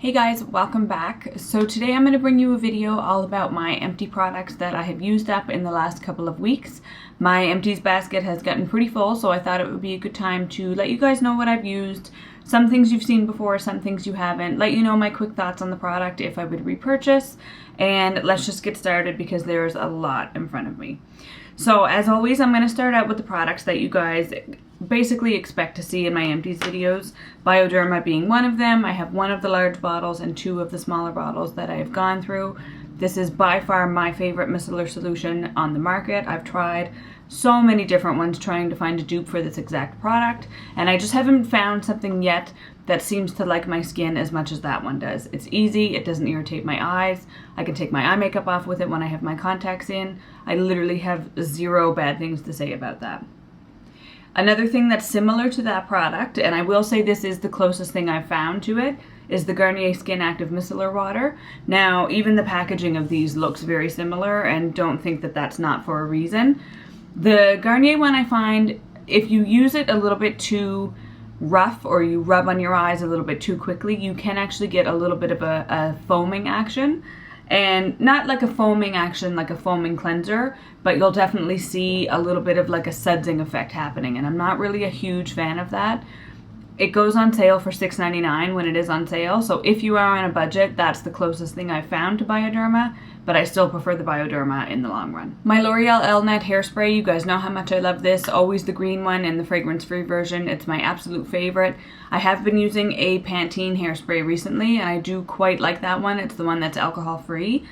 Hey guys, welcome back. So today I'm going to bring you a video all about my empty products that I have used up in the last couple of weeks. My empties basket has gotten pretty full, so I thought it would be a good time to let you guys know what I've used, some things you've seen before, some things you haven't, let you know my quick thoughts on the product if I would repurchase, and let's just get started because there's a lot in front of me. So as always, I'm going to start out with the products that you guys basically expect to see in my empties videos. Bioderma being one of them. I have one of the large bottles and two of the smaller bottles that I have gone through. This is by far my favorite micellar solution on the market. I've tried so many different ones trying to find a dupe for this exact product, and I just haven't found something yet that seems to like my skin as much as that one does. It's easy, it doesn't irritate my eyes, I can take my eye makeup off with it when I have my contacts in. I literally have zero bad things to say about that. Another thing that's similar to that product, and I will say this is the closest thing I've found to it, is the Garnier Skin Active Micellar Water. Now, even the packaging of these looks very similar, and don't think that that's not for a reason. The Garnier one, I find, if you use it a little bit too rough or you rub on your eyes a little bit too quickly, you can actually get a little bit of a foaming action. And not like a foaming action like a foaming cleanser, but you'll definitely see a little bit of like a sudsing effect happening, and I'm not really a huge fan of that. It goes on sale for $6.99 when it is on sale, so if you are on a budget, that's the closest thing I've found to Bioderma, but I still prefer the Bioderma in the long run. My L'Oreal Elnett hairspray, you guys know how much I love this, always the green one in the fragrance-free version. It's my absolute favorite. I have been using a Pantene hairspray recently, and I do quite like that one. It's the one that's alcohol-free,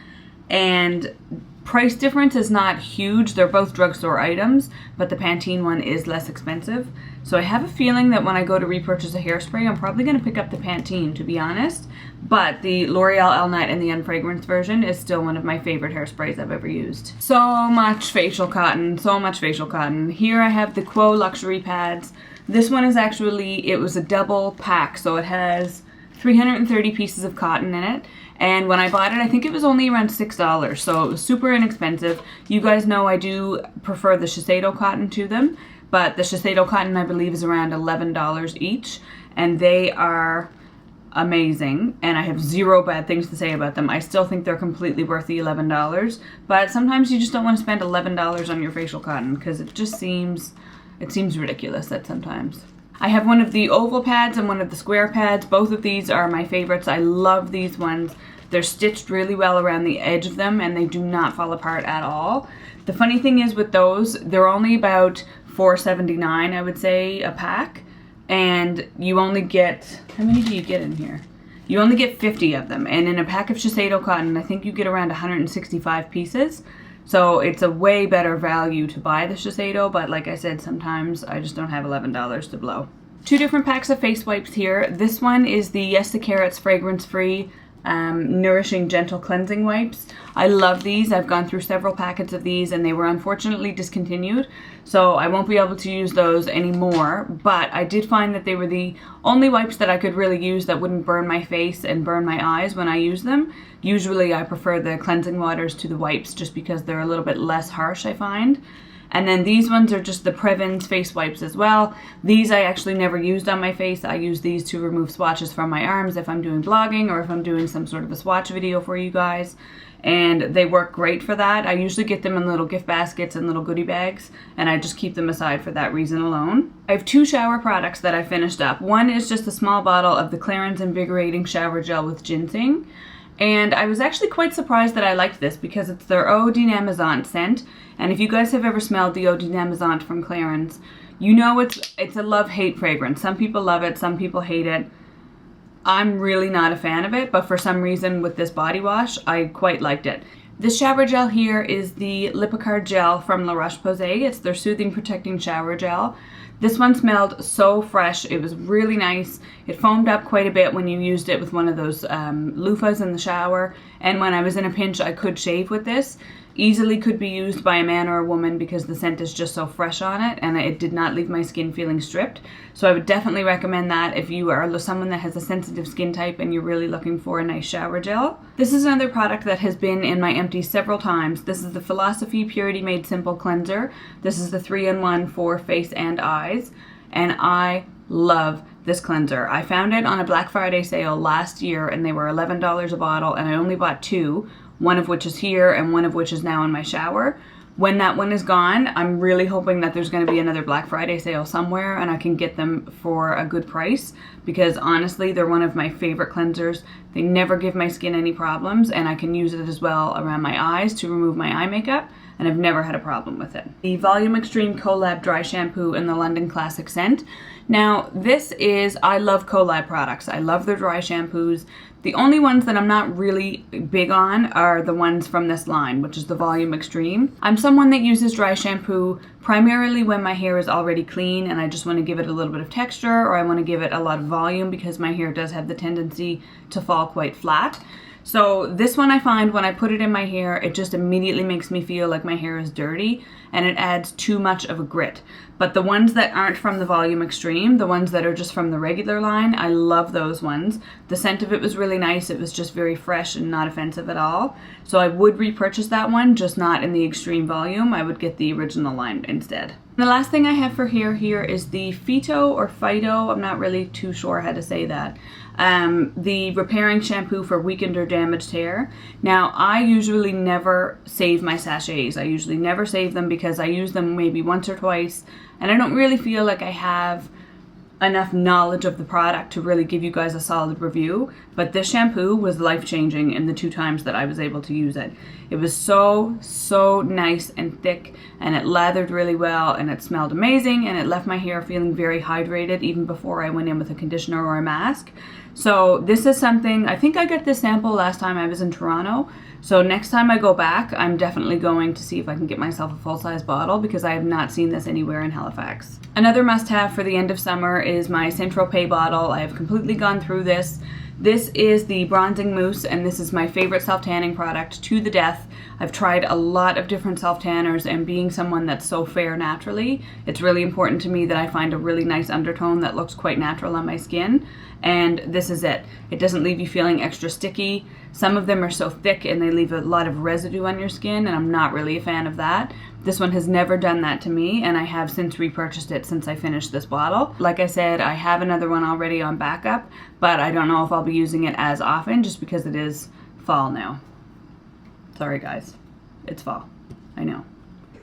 and price difference is not huge. They're both drugstore items, but the Pantene one is less expensive. So I have a feeling that when I go to repurchase a hairspray, I'm probably going to pick up the Pantene, to be honest. But the L'Oreal Elnett in the Unfragranced version is still one of my favorite hairsprays I've ever used. So much facial cotton, so much facial cotton. Here I have the Quo Luxury Pads. This one is actually, it was a double pack, so it has 330 pieces of cotton in it. And when I bought it, I think it was only around $6, so it was super inexpensive. You guys know I do prefer the Shiseido cotton to them, but the Shiseido cotton I believe is around $11 each, and they are amazing, and I have zero bad things to say about them. I still think they're completely worth the $11, but sometimes you just don't want to spend $11 on your facial cotton because it just seems ridiculous at sometimes. I have one of the oval pads and one of the square pads. Both of these are my favorites. I love these ones. They're stitched really well around the edge of them, and they do not fall apart at all. The funny thing is with those, they're only about $4.79, I would say, a pack. And you only get, how many do you get in here? You only get 50 of them. And in a pack of Shiseido cotton, I think you get around 165 pieces. So it's a way better value to buy the Shiseido, but like I said, sometimes I just don't have $11 to blow. Two different packs of face wipes here. This one is the Yes to Carrots fragrance-free nourishing gentle cleansing wipes. I love these. I've gone through several packets of these and they were unfortunately discontinued, so I won't be able to use those anymore, but I did find that they were the only wipes that I could really use that wouldn't burn my face and burn my eyes when I use them. Usually I prefer the cleansing waters to the wipes just because they're a little bit less harsh, I find. And then these ones are just the Previns face wipes as well. These I actually never used on my face. I use these to remove swatches from my arms if I'm doing vlogging or if I'm doing some sort of a swatch video for you guys. And they work great for that. I usually get them in little gift baskets and little goodie bags, and I just keep them aside for that reason alone. I have two shower products that I finished up. One is just a small bottle of the Clarins Invigorating Shower Gel with Ginseng. And I was actually quite surprised that I liked this because it's their Eau de Namazant scent. And if you guys have ever smelled the Eau de Namazant from Clarins, you know it's a love-hate fragrance. Some people love it, some people hate it. I'm really not a fan of it, but for some reason with this body wash, I quite liked it. This shower gel here is the Lipikar gel from La Roche Posay. It's their Soothing Protecting Shower Gel. This one smelled so fresh. It was really nice. It foamed up quite a bit when you used it with one of those loofahs in the shower. And when I was in a pinch, I could shave with this. Easily could be used by a man or a woman because the scent is just so fresh on it, and it did not leave my skin feeling stripped. So I would definitely recommend that if you are someone that has a sensitive skin type and you're really looking for a nice shower gel. This is another product that has been in my empties several times. This is the Philosophy Purity Made Simple Cleanser. This is the 3-in-1 for face and eyes, and I love this cleanser. I found it on a Black Friday sale last year and they were $11 a bottle, and I only bought two, one of which is here and one of which is now in my shower. When that one is gone, I'm really hoping that there's going to be another Black Friday sale somewhere and I can get them for a good price, because honestly, they're one of my favorite cleansers. They never give my skin any problems, and I can use it as well around my eyes to remove my eye makeup, and I've never had a problem with it. The Volume Extreme Collab Dry Shampoo in the London Classic scent. Now, this is, I love Collab products. I love their dry shampoos. The only ones that I'm not really big on are the ones from this line, which is the Volume Extreme. I'm someone that uses dry shampoo primarily when my hair is already clean and I just want to give it a little bit of texture, or I want to give it a lot of volume because my hair does have the tendency to fall quite flat. So this one, I find when I put it in my hair, it just immediately makes me feel like my hair is dirty and it adds too much of a grit. But the ones that aren't from the Volume Extreme, the ones that are just from the regular line, I love those ones. The scent of it was really nice. It was just very fresh and not offensive at all. So I would repurchase that one, just not in the Extreme Volume. I would get the original line instead. The last thing I have for hair here is the Phyto or Phyto, I'm not really too sure how to say that. The repairing shampoo for weakened or damaged hair. Now, I usually never save my sachets. I usually never save them because I use them maybe once or twice, and I don't really feel like I have enough knowledge of the product to really give you guys a solid review. But this shampoo was life-changing in the 2 times that I was able to use it. It was so nice and thick, and it lathered really well, and it smelled amazing, and it left my hair feeling very hydrated even before I went in with a conditioner or a mask. So this is something, I think I got this sample last time I was in Toronto. So next time I go back, I'm definitely going to see if I can get myself a full-size bottle, because I have not seen this anywhere in Halifax. Another must-have for the end of summer is my Tropez bottle. I have completely gone through this. This is the Bronzing Mousse, and this is my favorite self-tanning product to the death. I've tried a lot of different self-tanners, and being someone that's so fair naturally, it's really important to me that I find a really nice undertone that looks quite natural on my skin. And this is it. It doesn't leave you feeling extra sticky. Some of them are so thick and they leave a lot of residue on your skin, and I'm not really a fan of that. This one has never done that to me, and I have since repurchased it since I finished this bottle. Like I said, I have another one already on backup, but I don't know if I'll be using it as often just because it is fall now. Sorry guys, it's fall, I know.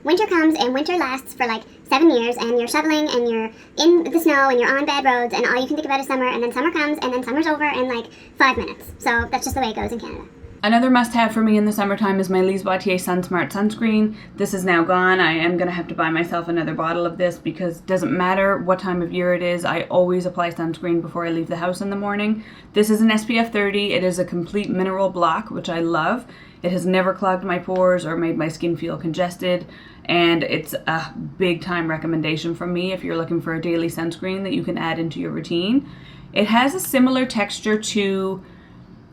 Winter comes and winter lasts for like 7 years, and you're shoveling and you're in the snow and you're on bad roads, and all you can think about is summer, and then summer comes and then summer's over in like 5 minutes. So that's just the way it goes in Canada. Another must-have for me in the summertime is my Lise Watier Sun Smart sunscreen. This is now gone. I am going to have to buy myself another bottle of this because it doesn't matter what time of year it is. I always apply sunscreen before I leave the house in the morning. This is an SPF 30. It is a complete mineral block, which I love. It has never clogged my pores or made my skin feel congested. And it's a big time recommendation from me if you're looking for a daily sunscreen that you can add into your routine. It has a similar texture to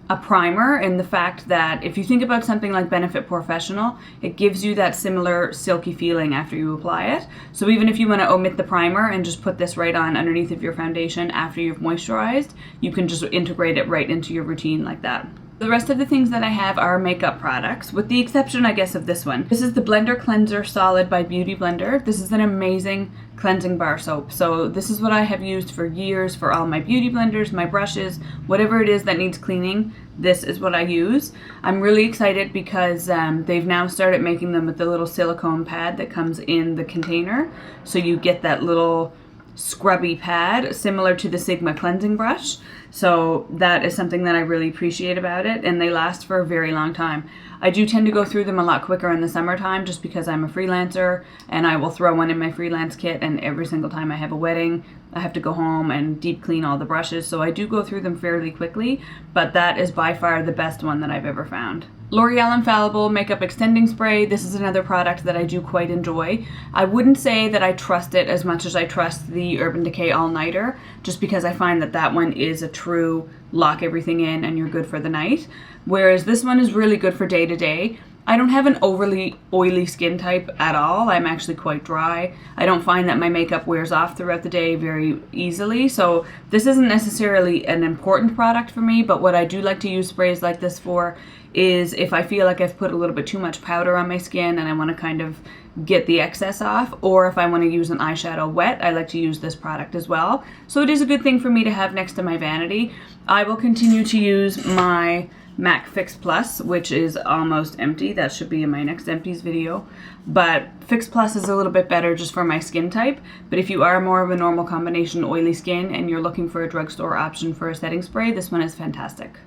a primer in the fact that if you think about something like Benefit Professional, it gives you that similar silky feeling after you apply it. So even if you want to omit the primer and just put this right on underneath of your foundation after you've moisturized, you can just integrate it right into your routine like that. The rest of the things that I have are makeup products, with the exception, I guess, of this one. This is the Blender Cleanser Solid by Beauty Blender. This is an amazing cleansing bar soap. So this is what I have used for years for all my beauty blenders, my brushes, whatever it is that needs cleaning. This is what I use. I'm really excited because they've now started making them with the little silicone pad that comes in the container. So you get that little scrubby pad similar to the Sigma cleansing brush. So that is something that I really appreciate about it, and they last for a very long time. I do tend to go through them a lot quicker in the summertime just because I'm a freelancer and I will throw one in my freelance kit, and every single time I have a wedding I have to go home and deep clean all the brushes, so I do go through them fairly quickly, but that is by far the best one that I've ever found. L'Oreal Infallible Makeup Extending Spray. This is another product that I do quite enjoy. I wouldn't say that I trust it as much as I trust the Urban Decay All Nighter, just because I find that that one is a true lock everything in and you're good for the night. Whereas this one is really good for day to day. I don't have an overly oily skin type at all. I'm actually quite dry. I don't find that my makeup wears off throughout the day very easily, so this isn't necessarily an important product for me, but what I do like to use sprays like this for is if I feel like I've put a little bit too much powder on my skin and I want to kind of get the excess off, or if I want to use an eyeshadow wet, I like to use this product as well. So it is a good thing for me to have next to my vanity. I will continue to use my MAC Fix Plus, which is almost empty. That should be in my next empties video. But Fix Plus is a little bit better just for my skin type. But if you are more of a normal combination oily skin and you're looking for a drugstore option for a setting spray, this one is fantastic.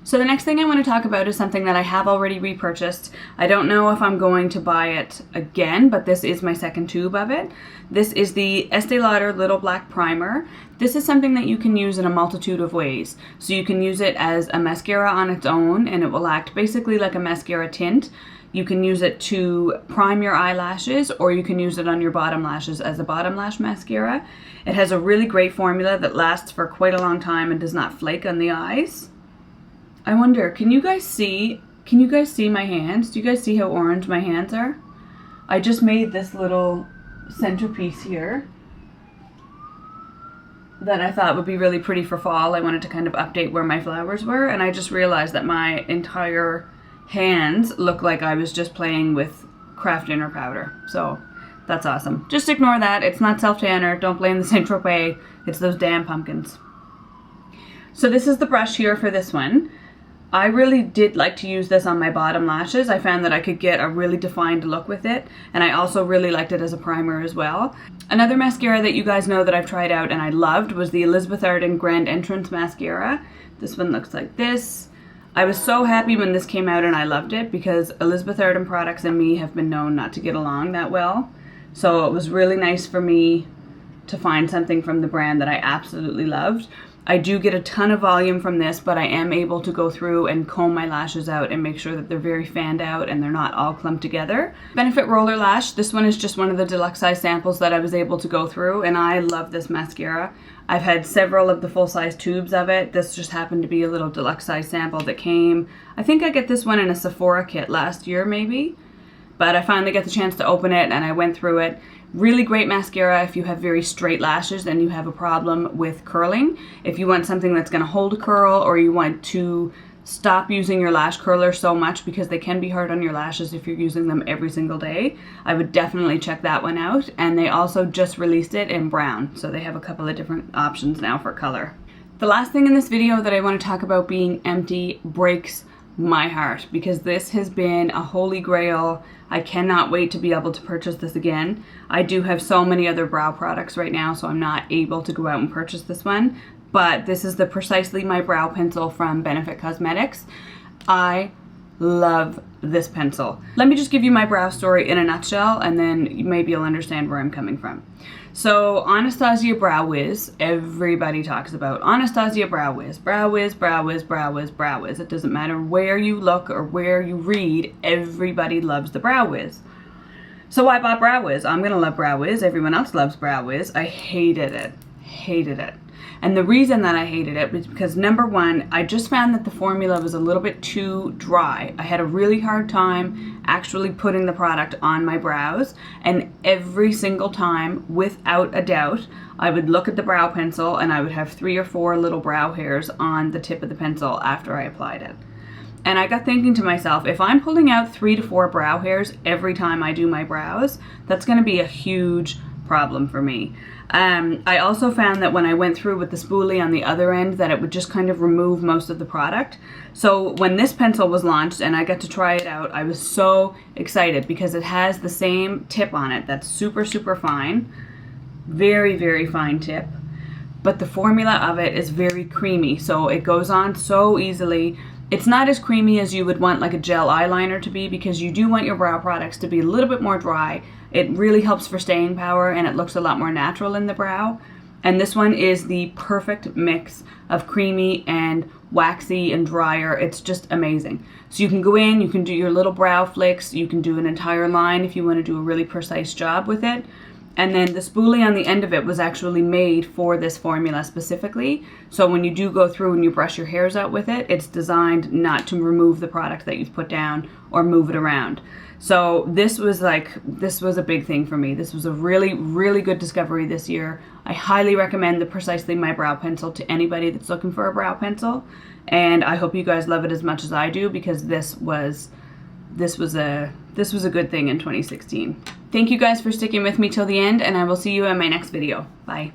So the next thing I want to talk about is something that I have already repurchased. I don't know if I'm going to buy it again, but this is my second tube of it. This is the Estee Lauder Little Black Primer. This is something that you can use in a multitude of ways. So you can use it as a mascara on its own, and it will act basically like a mascara tint. You can use it to prime your eyelashes, or you can use it on your bottom lashes as a bottom lash mascara. It has a really great formula that lasts for quite a long time and does not flake on the eyes. I wonder, can you guys see my hands? Do you guys see how orange my hands are? I just made this little centerpiece here that I thought would be really pretty for fall. I wanted to kind of update where my flowers were, and I just realized that my entire hands look like I was just playing with craft dinner powder. So that's awesome. Just ignore that. It's not self-tanner. Don't blame the Tropez. It's those damn pumpkins. So this is the brush here for this one. I really did like to use this on my bottom lashes. I found that I could get a really defined look with it, and I also really liked it as a primer as well. Another mascara that you guys know that I've tried out and I loved was the Elizabeth Arden Grand Entrance Mascara. This one looks like this. I was so happy when this came out and I loved it because Elizabeth Arden products and me have been known not to get along that well. So it was really nice for me to find something from the brand that I absolutely loved. I do get a ton of volume from this, but I am able to go through and comb my lashes out and make sure that they're very fanned out and they're not all clumped together. Benefit Roller Lash, this one is just one of the deluxe size samples that I was able to go through, and I love this mascara. I've had several of the full size tubes of it. This just happened to be a little deluxe size sample that came. I think I got this one in a Sephora kit last year maybe, but I finally got the chance to open it and I went through it. Really great mascara if you have very straight lashes and you have a problem with curling. If you want something that's going to hold a curl, or you want to stop using your lash curler so much because they can be hard on your lashes if you're using them every single day, I would definitely check that one out. And they also just released it in brown, so they have a couple of different options now for color. The last thing in this video that I want to talk about being empty breaks my heart, because this has been a holy grail. I cannot wait to be able to purchase this again. I do have so many other brow products right now, so I'm not able to go out and purchase this one, but this is the Precisely My Brow Pencil from Benefit Cosmetics. I love this pencil. Let me just give you my brow story in a nutshell, and then maybe you'll understand where I'm coming from. So Anastasia Brow Wiz, everybody talks about Anastasia Brow Wiz. Brow Wiz, Brow Wiz, Brow Wiz, Brow Wiz. It doesn't matter where you look or where you read, everybody loves the Brow Wiz. So I bought Brow Wiz. I'm gonna love Brow Wiz. Everyone else loves Brow Wiz. I hated it. Hated it. And the reason that I hated it was because, number one, I just found that the formula was a little bit too dry. I had a really hard time actually putting the product on my brows, and every single time, without a doubt, I would look at the brow pencil and I would have 3 or 4 little brow hairs on the tip of the pencil after I applied it. And I got thinking to myself, if I'm pulling out 3 to 4 brow hairs every time I do my brows, that's going to be a huge problem for me. I also found that when I went through with the spoolie on the other end, that it would just kind of remove most of the product. So when this pencil was launched and I got to try it out, I was so excited because it has the same tip on it that's super, super fine. Very, very fine tip. But the formula of it is very creamy, so it goes on so easily. It's not as creamy as you would want like a gel eyeliner to be, because you do want your brow products to be a little bit more dry. It really helps for staying power and it looks a lot more natural in the brow. And this one is the perfect mix of creamy and waxy and drier. It's just amazing. So you can go in, you can do your little brow flicks, you can do an entire line if you want to do a really precise job with it. And then the spoolie on the end of it was actually made for this formula specifically. So when you do go through and you brush your hairs out with it, it's designed not to remove the product that you've put down or move it around. So this was a big thing for me. This was a really, really good discovery this year. I highly recommend the Precisely My Brow Pencil to anybody that's looking for a brow pencil. And I hope you guys love it as much as I do, because this was a good thing in 2016. Thank you guys for sticking with me till the end, and I will see you in my next video. Bye.